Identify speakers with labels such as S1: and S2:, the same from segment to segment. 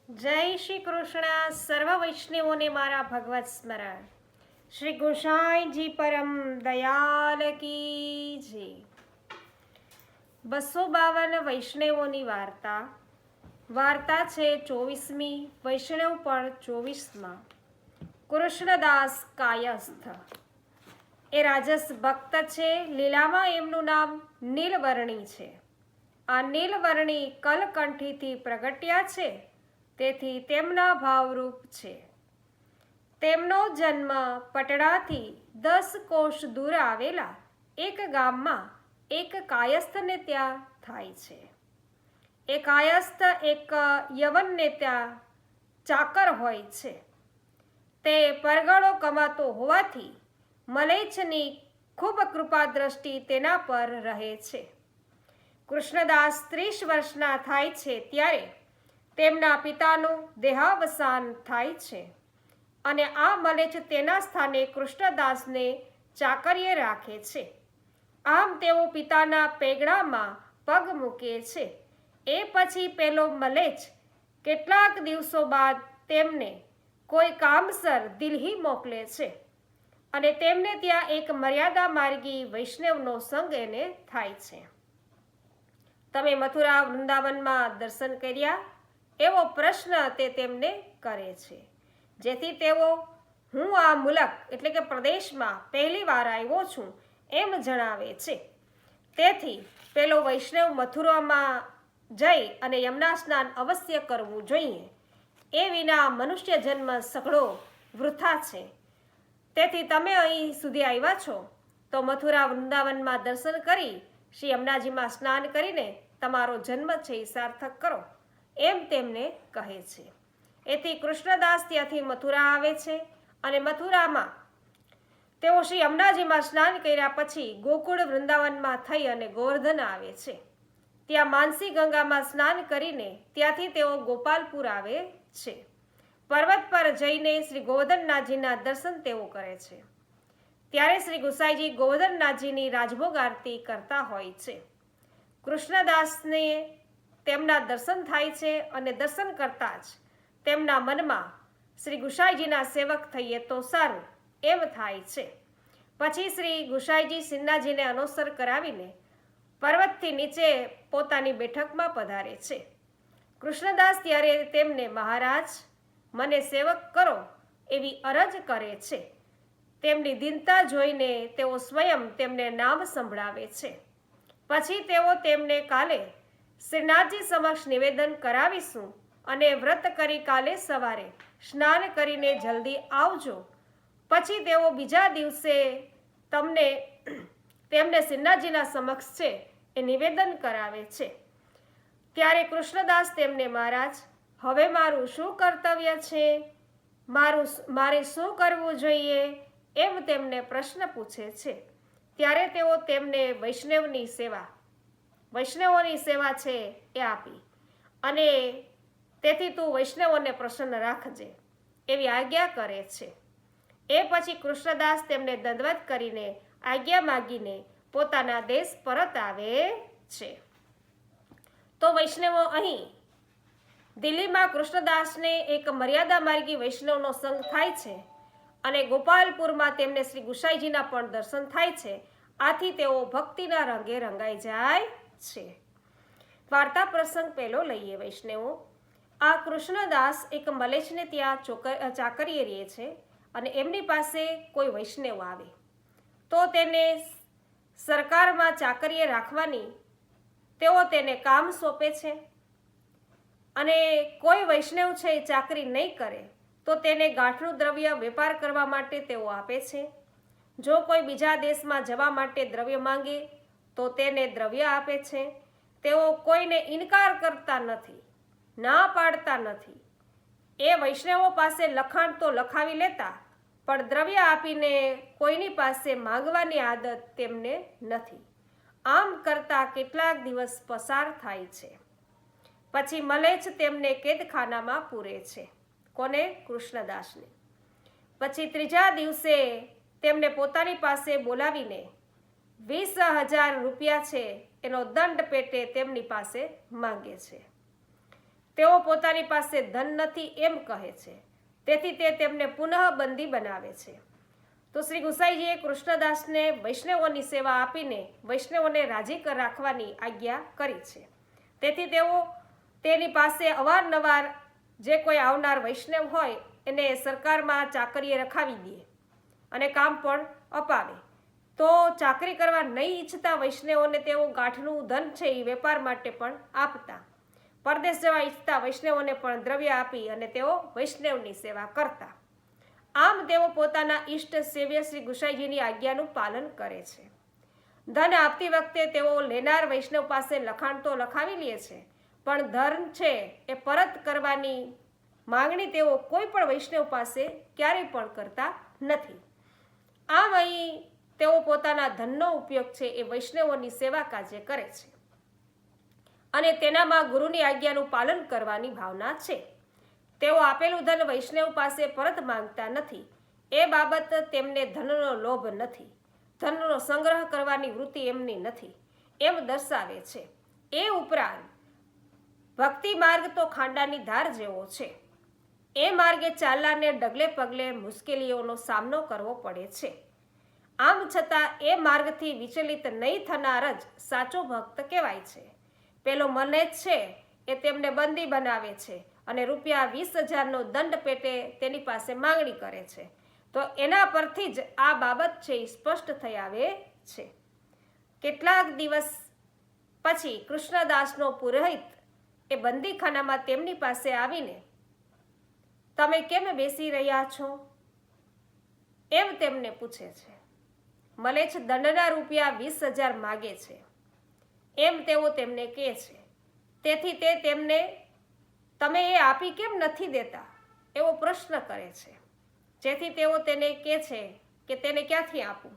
S1: જય શ્રી કૃષ્ણ. સર્વ વૈષ્ણવોને મારા ભગવત સ્મરણ. શ્રી ગોસાઈજી પરમ દયાલ કી જય. 252 વૈષ્ણવોની વાર્તા છે 24મી. વૈષ્ણવ પણ 24માં. કૃષ્ણદાસ કાયસ્થ એ રાજસ ભક્ત છે. લીલામાં એમનું નામ નીલવર્ણી છે. આ નીલવર્ણી કલકંઠીથી પ્રગટ્યા છે, તેથી તેમના ભાવરૂપ છે. તેમનો જન્મ પટણાથી 10 કોશ દૂર આવેલા એક ગામમાં એક કાયસ્થને ત્યાં થાય છે. એ કાયસ્થ એક યવનને ત્યાં ચાકર હોય છે. તે પરગણો કમાતો હોવાથી મલેચ્છની ખૂબ કૃપા દ્રષ્ટિ તેના પર રહે છે. કૃષ્ણદાસ 30 વર્ષના થાય છે ત્યારે તેમના પિતાનું દેહાવસાન થાય છે અને આ મલેચ્છ તેના સ્થાને કૃષ્ણદાસને ચાકરીએ રાખે છે. આમ તેઓ પિતાના પેગડામાં પગ મૂકે છે. એ પછી પેલો મલેચ્છ કેટલાક દિવસો બાદ તેમને કોઈ કામસર દિલ્હી મોકલે છે અને તેમને ત્યાં એક મર્યાદા માર્ગી વૈષ્ણવનો સંગ એને થાય છે. તમે મથુરા વૃંદાવનમાં દર્શન કર્યા? એવો પ્રશ્ન તે તેમને કરે છે, જેથી તેઓ હું આ મુલક એટલે કે પ્રદેશમાં પહેલી વાર આવ્યો છું એમ જણાવે છે. તેથી પેલો વૈષ્ણવ મથુરામાં જઈ અને યમુના સ્નાન અવશ્ય કરવું જોઈએ. એ વિના મનુષ્ય જન્મ સઘળો વૃથા છે. તેથી તમે અહીં સુધી આવ્યા છો તો મથુરા વૃંદાવનમાં દર્શન કરી શ્રી યમુનાજીમાં સ્નાન કરીને તમારો જન્મ છે એ સાર્થક કરો એમ તેમને કહે છે. એથી કૃષ્ણદાસ ત્યાંથી મથુરા આવે છે અને મથુરામાં તેઓ શ્રી યમુનાજીમાં સ્નાન કર્યા પછી ગોકુળ વૃંદાવનમાં થઈ અને ગોવર્ધન આવે છે. ત્યાં માનસી ગંગામાં સ્નાન કરીને ત્યાંથી તેઓ ગોપાલપુર આવે છે. પર્વત પર જઈને શ્રી ગોવર્ધનનાથજીના દર્શન તેઓ કરે છે. ત્યારે શ્રી ગુસાઈજી ગોવર્ધનનાથજીની રાજભોગ આરતી કરતા હોય છે. કૃષ્ણદાસને તેમના દર્શન થાય છે અને દર્શન કરતા જ તેમના મનમાં શ્રી ગુસાઈજીના સેવક થઈએ તો સારું એમ થાય છે. પછી શ્રી ગુસાઈજી સિન્નાજીને અનુસર કરાવીને પર્વતથી નીચે પોતાની બેઠકમાં પધારે છે. કૃષ્ણદાસ ત્યારે તેમને મહારાજ મને સેવક કરો એવી અરજ કરે છે. તેમની દીનતા જોઈને તેઓ સ્વયં તેમને નામ સંભળાવે છે. પછી તેઓ તેમને કાલે શ્રીનાથજી સમક્ષ નિવેદન કરાવીશું અને વ્રત કરી કાલે સવારે સ્નાન કરીને જલ્દી આવજો. પછી તેઓ બીજા દિવસે તેમને શ્રીનાથજીના સમક્ષ છે એ નિવેદન કરાવે છે. ત્યારે કૃષ્ણદાસ તેમને મહારાજ હવે મારું શું કર્તવ્ય છે, મારે શું કરવું જોઈએ એમ તેમને પ્રશ્ન પૂછે છે. ત્યારે તેઓ તેમને વૈષ્ણવોની સેવા છે એ આપી અને તેથી તું વૈષ્ણવોને પ્રસન્ન રાખજે એવી આજ્ઞા કરે છે. એ પછી કૃષ્ણદાસ તેમને દંડવત કરીને આજ્ઞા માગીને પોતાના દેશ પરત આવે છે. તો વૈષ્ણવો અહીં દિલ્હીમાં કૃષ્ણદાસને એક મર્યાદા માર્ગી વૈષ્ણવનો સંગ થાય છે અને ગોપાલપુરમાં તેમને શ્રી ગુસાઈજીના પણ દર્શન થાય છે. આથી તેઓ ભક્તિના રંગે રંગાઈ જાય છે. વાર્તા પ્રસંગ પહેલો લઈએ વૈષ્ણવો. આ કૃષ્ણદાસ એક મલેચ્છને ત્યાં ચાકરીએ રહે છે અને એમની પાસે કોઈ વૈષ્ણવ આવે તો તેને સરકારમાં ચાકરીએ રાખવાની તેઓ તેને કામ સોંપે છે અને કોઈ વૈષ્ણવ છે એ ચાકરી નહીં કરે તો તેને ગાંઠનું દ્રવ્ય વેપાર કરવા માટે તેઓ આપે છે. જો કોઈ બીજા દેશમાં જવા માટે દ્રવ્ય માંગે તો તેને દ્રવ્ય આપે છે. તેઓ કોઈને ઇનકાર કરતા નથી, ના પાડતા નથી. એ વૈષ્ણવો પાસે લખાણ તો લખાવી લેતા પણ દ્રવ્ય આપીને કોઈની પાસે માંગવાની આદત તેમને નથી. આમ કરતા કેટલાક દિવસ પસાર થાય છે. પછી મલેચ્છ તેમને કેદખાનામાં પૂરે છે. કોને? કૃષ્ણદાસને. પછી ત્રીજા દિવસે તેમને પોતાની પાસે બોલાવીને 20,000 રૂપિયા છે એનો દંડ પેટે તેમની પાસે માંગે છે. તેઓ પોતાની પાસે ધન નથી એમ કહે છે, તેથી તે તેમને પુનઃ બંદી બનાવે છે. તો શ્રી ગુસાઈજીએ કૃષ્ણદાસને વૈષ્ણવોની સેવા આપીને વૈષ્ણવોને રાજી રાખવાની આજ્ઞા કરી છે. તેથી તેઓ તેની પાસે અવારનવાર જે કોઈ આવનાર વૈષ્ણવ હોય એને સરકારમાં ચાકરીએ રખાવી દે અને કામ પણ અપાવે. તો ચાકરી કરવા નહીં ઈચ્છતા વૈષ્ણવોને તેઓ ગાંઠનું ધન છે એ વેપાર માટે પણ આપતા. પરદેશ જવા ઈચ્છતા વૈષ્ણવોને પણ દ્રવ્ય આપી અને તેઓ વૈષ્ણવની સેવા કરતા. આમ તેઓ પોતાના ઈષ્ટ સેવ્ય શ્રી ગુસાઈજીની આજ્ઞાનું પાલન કરે છે. ધન આપતી વખતે તેઓ લેનાર વૈષ્ણવ પાસે લખાણ તો લખાવી લે છે, પણ ધન છે એ પરત કરવાની માંગણી તેઓ કોઈ પણ વૈષ્ણવ પાસે ક્યારેય પણ કરતા નથી. આમ અહીં તેઓ પોતાના ધનનો ઉપયોગ છે એ વૈષ્ણવોની સેવા કાજે કરે છે અને તેનામાં ગુરુની આજ્ઞાનું પાલન કરવાની ભાવના છે. તેઓ આપેલું ધન વૈષ્ણવ પાસે પરત માંગતા નથી. એ બાબત તેમને ધનનો લોભ નથી, ધનનો સંગ્રહ કરવાની વૃત્તિ એમની નથી એમ દર્શાવે છે. એ ઉપરાંત ભક્તિ માર્ગ તો ખાંડાની ધાર જેવો છે. એ માર્ગે ચાલનારને ડગલે પગલે મુશ્કેલીઓનો સામનો કરવો પડે છે. આમ છતાં એ માર્ગથી વિચલિત નહીં થનાર જ સાચો ભક્ત કહેવાય છે. પેલો મને જ છે એ તેમને બંદી બનાવે છે અને ₹20,000નો દંડ પેટે તેની પાસે માંગણી કરે છે. તો એના પરથી જ આ બાબત છે એ સ્પષ્ટ થઈ આવે છે. કેટલાક દિવસ પછી કૃષ્ણદાસનો પુરોહિત એ બંદીખાનામાં તેમની પાસે આવીને તમે કેમ બેસી રહ્યા છો એમ તેમને પૂછે છે. મલેચ્છ દંડના ₹20,000 માગે છે એમ તેઓ તેમને કહે છે. તેથી તે તેમને તમે એ આપી કેમ નથી દેતા એવો પ્રશ્ન કરે છે. જેથી તેઓ તેને કહે છે કે તેને ક્યાંથી આપું,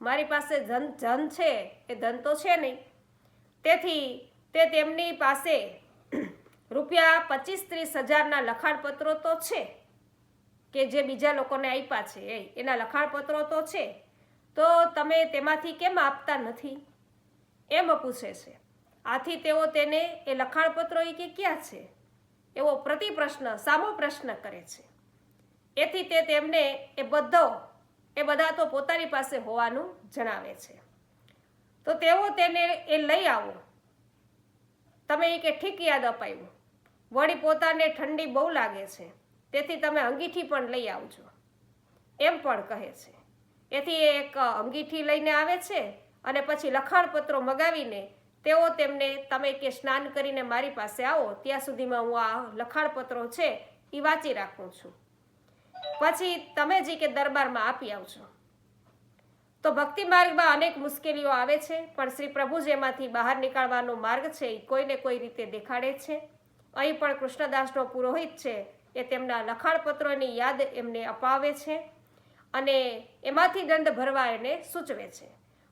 S1: મારી પાસે ધન છે એ ધન તો છે નહીં. તેથી તે તેમની પાસે ₹25,000-30,000ના લખાણપત્રો તો છે કે જે બીજા લોકોને આપ્યા છે એના લખાણપત્રો તો છે, તો તમે તેમાંથી કેમ આપતા નથી એમ પૂછે છે. આથી તેઓ તેને એ લખાણપત્રો એ કે ક્યાં છે એવો પ્રતિપ્રશ્ન સામો પ્રશ્ન કરે છે. એથી તે તેમને એ બધા તો પોતાની પાસે હોવાનું જણાવે છે. તો તેઓ તેને એ લઈ આવો. તમે એ કે ઠીક યાદ અપાયું. વળી પોતાને ઠંડી બહુ લાગે છે, તેથી તમે અંગીઠી પણ લઈ આવજો એમ પણ કહે છે. એથી એક અંગીઠી લઈને આવે છે અને પછી લખાણપત્રો મગાવીને તેઓ તેમને તમે કે સ્નાન કરીને મારી પાસે આવો ત્યાં સુધીમાં હું આ લખાણપત્રો છે એ વાંચી રાખું છું, પછી તમે જે કે દરબારમાં આપી આવજો. તો ભક્તિ માર્ગમાં અનેક મુશ્કેલીઓ આવે છે, પણ શ્રી પ્રભુ જેમાંથી બહાર નીકળવાનો માર્ગ છે એ કોઈને કોઈ રીતે દેખાડે છે. અહીં પણ કૃષ્ણદાસનો પુરોહિત છે એ તેમના લખાણપત્રોની યાદ એમને અપાવે છે અને એમાંથી દંડ ભરવા એને સૂચવે છે.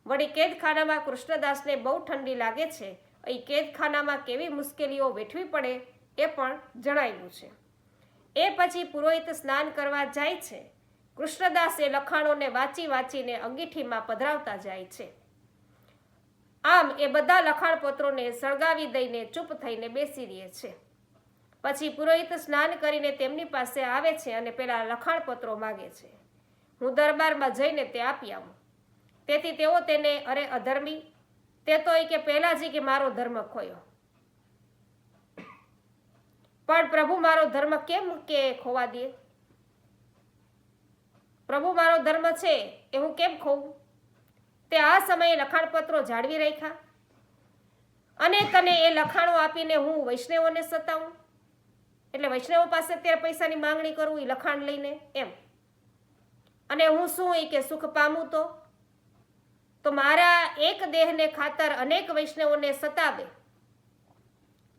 S1: વળી કેદખાનામાં કૃષ્ણદાસને બહુ ઠંડી લાગે છે. અહીં કેદખાનામાં કેવી મુશ્કેલીઓ વેઠવી પડે એ પણ જણાવ્યું છે. એ પછી પુરોહિત સ્નાન કરવા જાય છે. કૃષ્ણદાસ એ લખાણોને વાંચીને અંગીઠીમાં પધરાવતા જાય છે. આમ એ બધા લખાણપત્રોને સળગાવી દઈને ચૂપ થઈને બેસી રહે છે. પછી પુરોહિત સ્નાન કરીને તેમની પાસે આવે છે અને પેલા લખાણપત્રો માગે છે. હું દરબારમાં જઈને તે આપી આવું. તેથી તેઓ તેને અરે અધર્મી, તે તો એ કે પહેલા જ કે મારો ધર્મ ખોયો, પણ પ્રભુ મારો ધર્મ કેમ કે ખોવા દે? પ્રભુ મારો ધર્મ છે એ હું કેમ ખોવું? તે આ સમયે લખાણપત્રો જાળવી રાખ્યા અને તને એ લખાણો આપીને હું વૈષ્ણવોને સતાવું, એટલે વૈષ્ણવો પાસે અત્યારે પૈસાની માંગણી કરું એ લખાણ લઈને એમ. અને હું શું એ કે સુખ પામું તો મારા એક દેહને ખાતર અનેક વૈષ્ણવોને સતાવે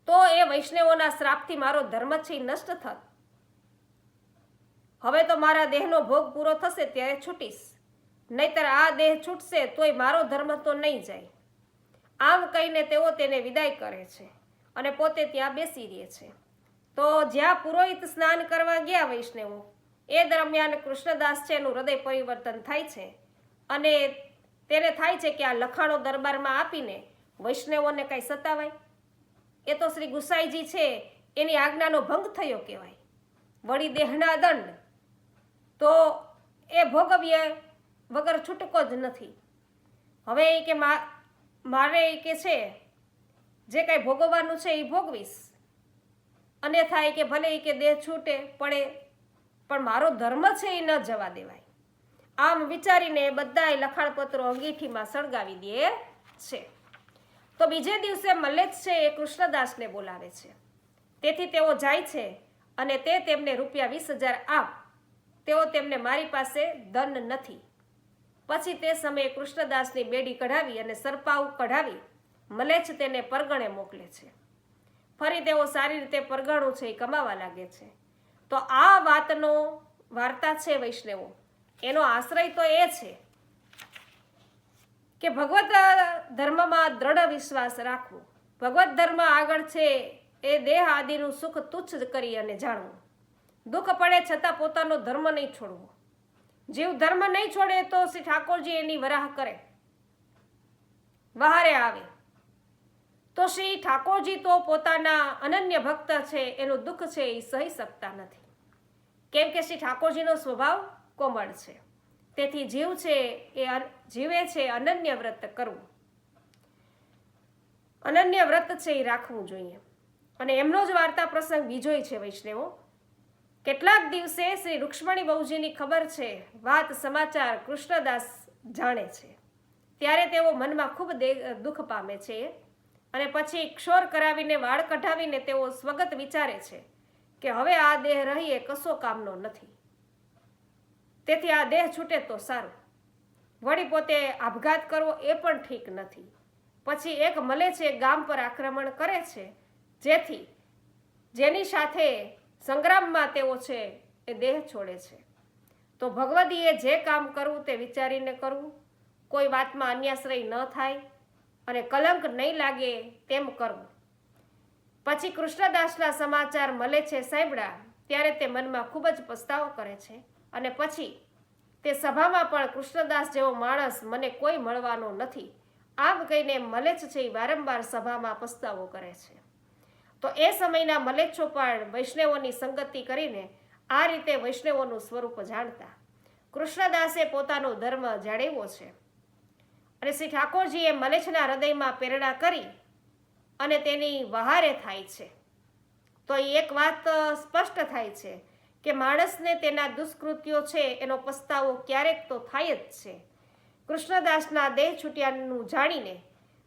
S1: તો એ વૈષ્ણવોના શ્રાપથી મારો ધર્મ છે નષ્ટ થત. હવે તો મારા દેહનો ભોગ પૂરો થશે ત્યારે છૂટીશ, નહીતર આ દેહ છૂટશે તોય મારો ધર્મ તો નહીં જાય. આમ કહીને તેઓ તેને વિદાય કરે છે અને પોતે ત્યાં બેસી રહે છે. તો જ્યાં પુરોહિત સ્નાન કરવા ગયા વૈષ્ણવો એ દરમિયાન કૃષ્ણદાસ છે એનું હૃદય પરિવર્તન થાય છે અને તેને થાય છે કે આ લખાણો દરબારમાં આપીને વૈષ્ણવોને કંઈ સતાવાય. એ તો શ્રી ગુસાઈજી છે એની આજ્ઞાનો ભંગ થયો કહેવાય. વળી દેહના દંડ તો એ ભોગવ્ય વગર છૂટકો જ નથી. હવે એ કે મારે એ કે છે જે કાંઈ ભોગવવાનું છે એ ભોગવીશ, અન્યથા એ કે ભલે એ કે દેહ છૂટે પડે પણ મારો ધર્મ છે એ ન જવા દેવાય. આમ વિચારીને બધાય લખાણપત્રો અંગીઠીમાં સળગાવી દે છે. તો બીજે દિવસે મલ્લેશ છે એ કૃષ્ણદાસને બોલાવે છે. તેથી તેઓ જાય છે અને તે તેમને ₹20,000 આપ, તેઓ તેમને મારી પાસે ધન નથી. પછી તે સમયે કૃષ્ણદાસની બેડી કઢાવી અને સરપાવ કઢાવી મલ્લેશ તેને પરગણે મોકલે છે. ફરી તેઓ સારી રીતે પરગણું છે એ કમાવા લાગે છે. તો આ વાર્તા છે વૈષ્ણવો, એનો આશ્રય તો એ છે કે ભગવત ધર્મમાં દ્રઢ વિશ્વાસ રાખવો. ભગવત ધર્મ આગળ છે એ દેહ આદિનું સુખ તુચ્છ કરી અને જાણવું. દુઃખ પડે છતાં પોતાનો ધર્મ નહીં છોડવો. જીવ ધર્મ નહીં છોડે તો શ્રી ઠાકોરજી એની વરાહ કરે, વહારે આવે. તો શ્રી ઠાકોરજી તો પોતાના અનન્ય ભક્ત છે એનું દુઃખ છે એ સહી શકતા નથી, કેમ કે શ્રી ઠાકોરજીનો સ્વભાવ કોમળ છે. તેથી જીવ છે એ જીવે છે અનન્ય વ્રત કરવું, અનન્ય વ્રત છે એ રાખવું જોઈએ. અને એમનો જ વાર્તા પ્રસંગ બીજોય છે વૈષ્ણવો. કેટલાક દિવસે શ્રી રૂક્ષ્મણી બહુજીની ખબર છે, વાત સમાચાર કૃષ્ણદાસ જાણે છે. ત્યારે તેઓ મનમાં ખૂબ દુઃખ પામે છે અને પછી ક્ષોર કરાવીને વાળ કઢાવીને તેઓ સ્વગત વિચારે છે કે હવે આ દેહ રહી એ કશો કામનો નથી, તેથી આ દેહ છૂટે તો સારું. વળી પોતે આપઘાત કરવો એ પણ ઠીક નથી. પછી એક મલ્લેશ ગામ પર આક્રમણ કરે છે, જેની સાથે સંગ્રામમાં તેઓ છે એ દેહ છોડે છે. તો ભગવદીએ જે કામ કરવું તે વિચારીને કરવું, કોઈ વાતમાં અન્યાશ્રય ન થાય અને કલંક નહીં લાગે તેમ કરવું. પછી કૃષ્ણદાસના સમાચાર મલ્લેશે સાંભળ્યા ત્યારે તે મનમાં ખૂબ જ પસ્તાવો કરે છે અને પછી તે સભામાં પણ કૃષ્ણદાસ જેવો માણસ મને કોઈ મળવાનો નથી આમ કહીને મલ્લેશ છે વારંવાર સભામાં પસ્તાવો કરે છે. તો એ સમયના મલ્લેશો પણ વૈષ્ણવોની સંગતિ કરીને આ રીતે વૈષ્ણવોનું સ્વરૂપ જાણતા કૃષ્ણદાસે પોતાનો ધર્મ જાળવ્યો છે. અને શ્રી ઠાકોરજીએ મલ્લેશના હૃદયમાં પ્રેરણા કરી અને તેની વહારે થાય છે. તો એ એક વાત સ્પષ્ટ થાય છે કે માણસને તેના દુષ્કૃત્યો છે એનો પસ્તાવો ક્યારેક તો થાય જ છે. કૃષ્ણદાસના દેહ છૂટ્યાનું જાણીને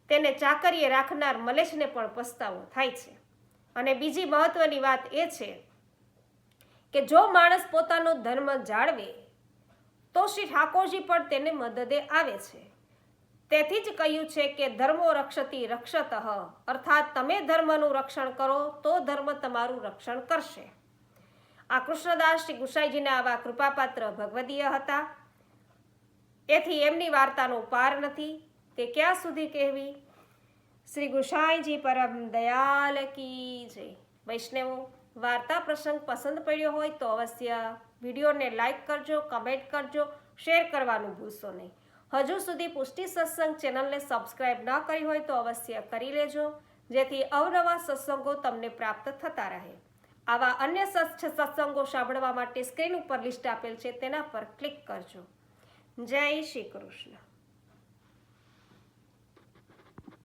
S1: તેને ચાકરીએ રાખનાર મલ્લેશને પણ પસ્તાવો થાય છે. અને બીજી મહત્વની વાત એ છે કે જો માણસ પોતાનો ધર્મ જાળવે તો શ્રી ઠાકોરજી પણ તેને મદદે આવે છે. તેથી જ કહ્યું છે કે ધર્મો રક્ષતી રક્ષતઃ, અર્થાત તમે ધર્મનું રક્ષણ કરો તો ધર્મ તમારું રક્ષણ કરશે. આ કૃષ્ણદાસ શ્રી ગુસાઈજીના આવા કૃપાપાત્ર ભગવદીય હતા. એથી એમની વાર્તાનો પાર નથી, તે ક્યાં સુધી કહેવી. શ્રી ગુસાઈજી પરમ દયાલ કી જય. વૈષ્ણવો, વાર્તા પ્રસંગ પસંદ પડ્યો હોય તો અવશ્ય વિડીયોને લાઈક કરજો, કમેન્ટ કરજો, શેર કરવાનું ભૂલશો નહીં. હજુ સુધી પુષ્ટિ સત્સંગ ચેનલને સબસ્ક્રાઈબ ન કરી હોય તો અવશ્ય કરી લેજો, જેથી અવનવા સત્સંગો તમને પ્રાપ્ત થતા રહે. આવા અન્ય સત્સંગો સાંભળવા માટે સ્ક્રીન ઉપર લિસ્ટ આપેલ છે તેના પર ક્લિક કરજો. જય શ્રી કૃષ્ણ.